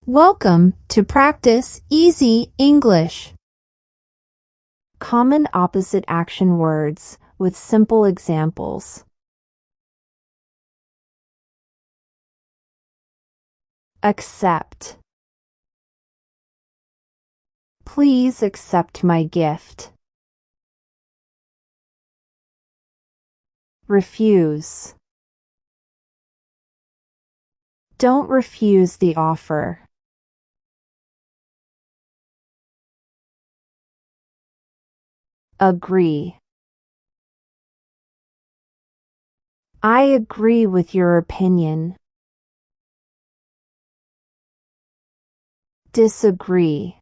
Welcome to Practice Easy English. Common opposite action words with simple examples. Accept. Please accept my gift. Refuse. Don't refuse the offer. Agree. I agree with your opinion. Disagree.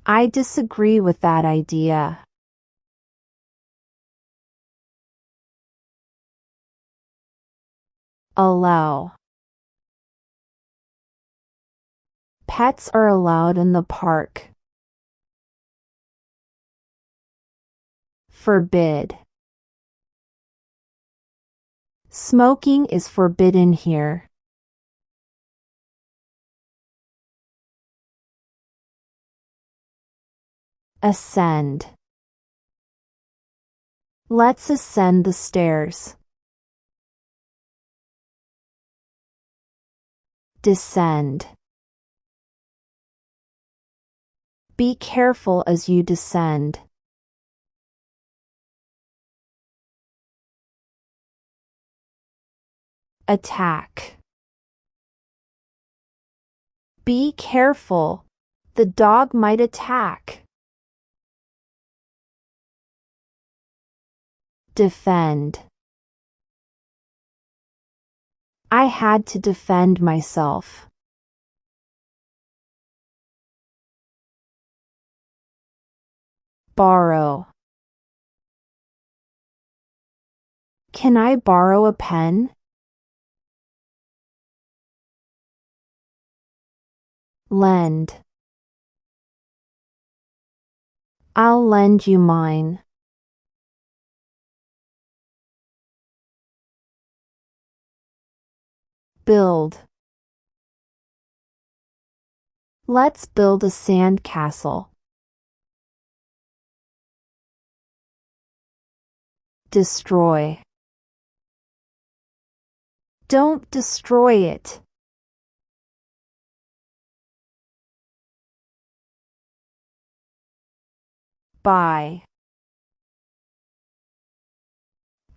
I disagree with that idea. Allow. Pets are allowed in the park. Forbid. Smoking is forbidden here. Ascend. Let's ascend the stairs. Descend. Be careful as you descend. Attack. Be careful. The dog might attack. Defend. I had to defend myself. Borrow. Can I borrow a pen? Lend. I'll lend you mine. Build. Let's build a sand castle. Destroy. Don't destroy it. Buy.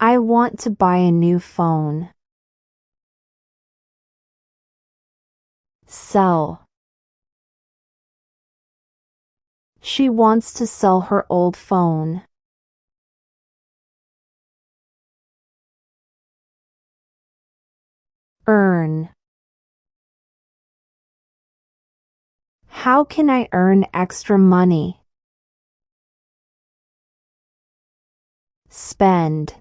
I want to buy a new phone. Sell. She wants to sell her old phone. Earn. How can I earn extra money? Spend.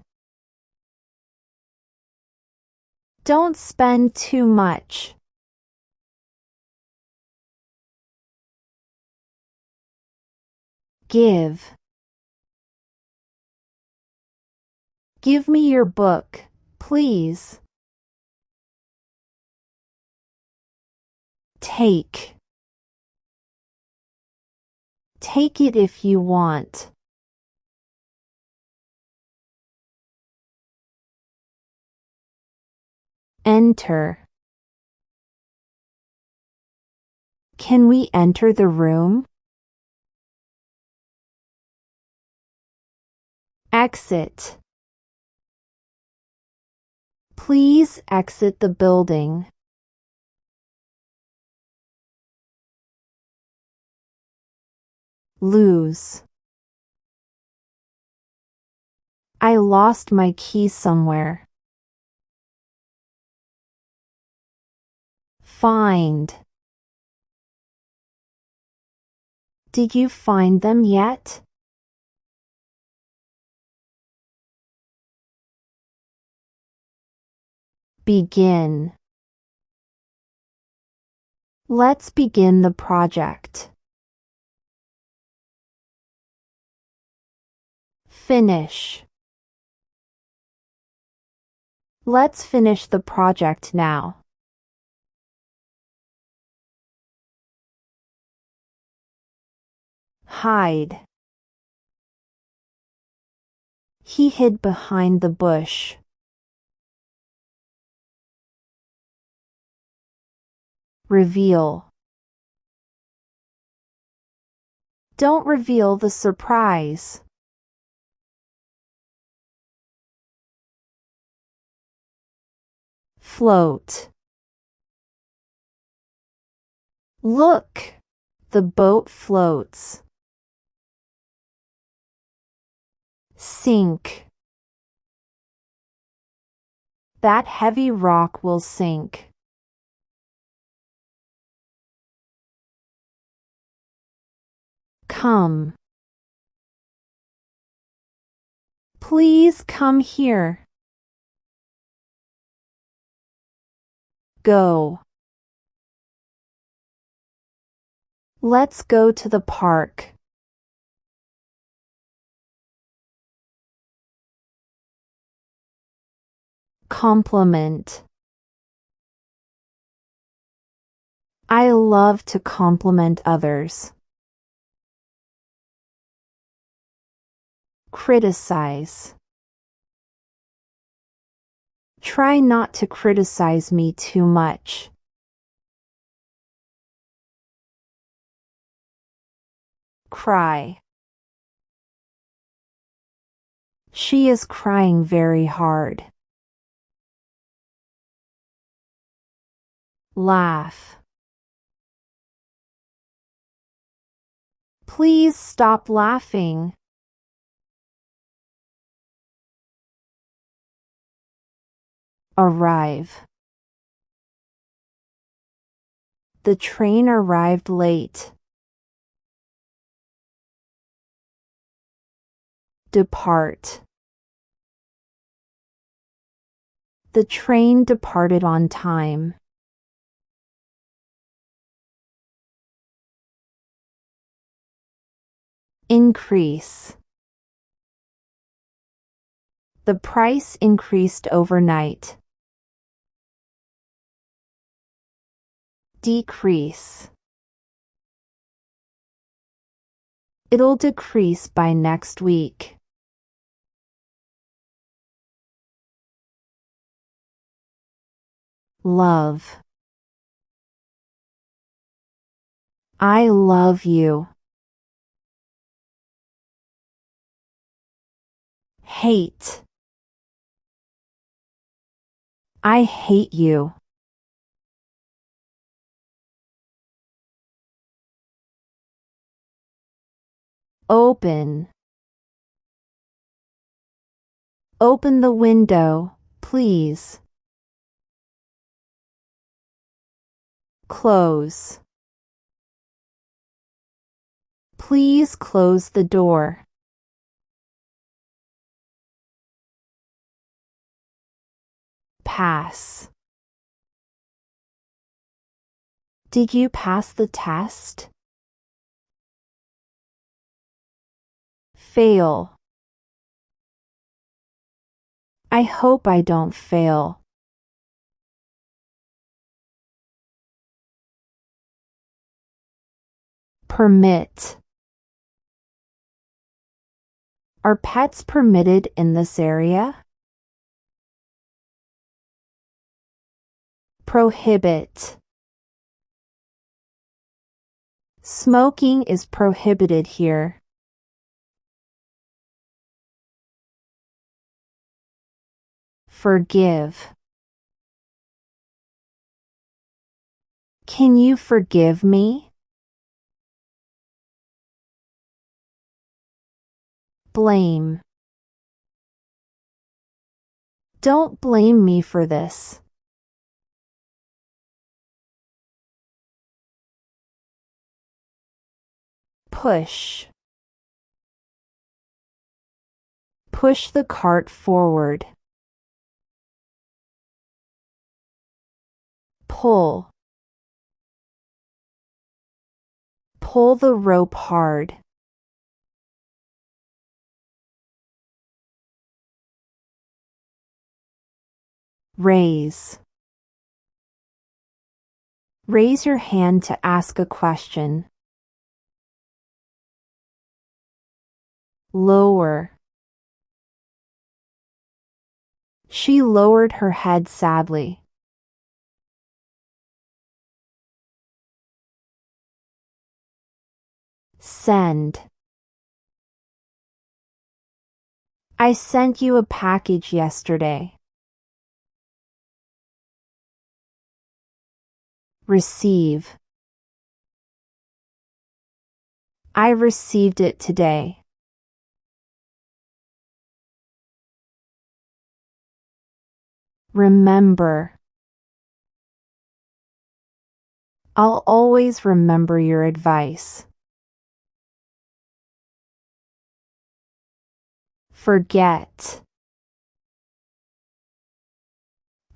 Don't spend too much. Give. Give me your book, please. Take. Take it if you want. Enter. Can we enter the room? Exit. Please exit the building. Lose. I lost my key somewhere. Find. Did you find them yet? Begin. Let's begin the project. Finish. Let's finish the project now. Hide. He hid behind the bush. Reveal. Don't reveal the surprise. Float. Look, the boat floats. Sink. That heavy rock will sink. Come. Please come here. Go. Let's go to the park. Compliment. I love to compliment others. Criticize. Try not to criticize me too much. Cry. She is crying very hard. Laugh. Please stop laughing. Arrive. The train arrived late. Depart. The train departed on time. Increase. The price increased overnight. Decrease. It'll decrease by next week. Love. I love you. Hate. I hate you. Open. Open the window, please. Close. Please close the door. Pass. Did you pass the test? Fail. I hope I don't fail. Permit. Are pets permitted in this area? Prohibit. Smoking is prohibited here. Forgive. Can you forgive me? Blame. Don't blame me for this. Push. Push the cart forward. Pull. Pull the rope hard. Raise. Raise your hand to ask a question. Lower. She lowered her head sadly. Send. I sent you a package yesterday. Receive. I received it today. Remember. I'll always remember your advice. Forget.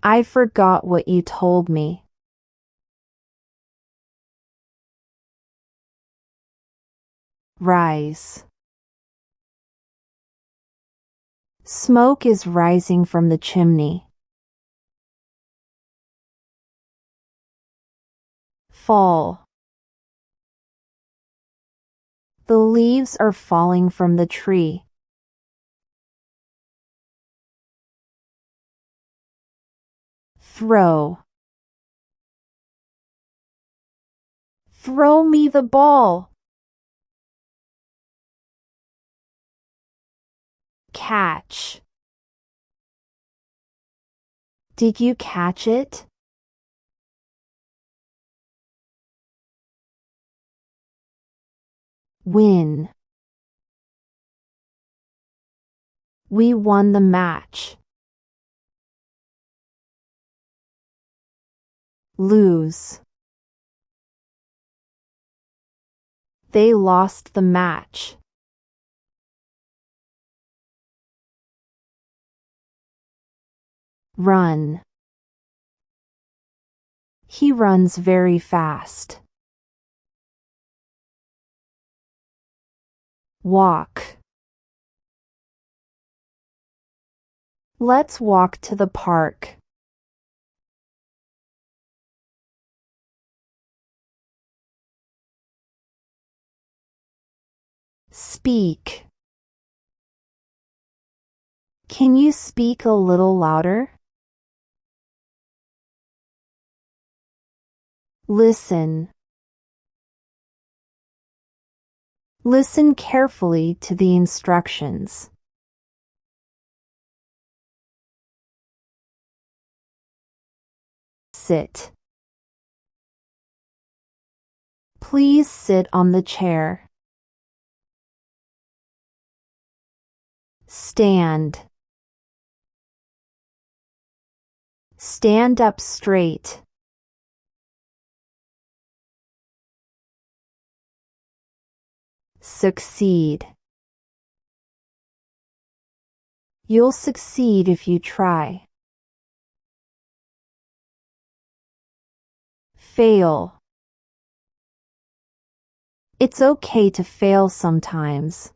I forgot what you told me. Rise. Smoke is rising from the chimney. Fall. The leaves are falling from the tree. Throw. Throw me the ball. Catch. Did you catch it? Win. We won the match. Lose. They lost the match. Run. He runs very fast. Walk. Let's walk to the park. Speak. Can you speak a little louder? Listen. Listen carefully to the instructions. Sit. Please sit on the chair. Stand. Stand up straight. Succeed. You'll succeed if you try. Fail. It's okay to fail sometimes.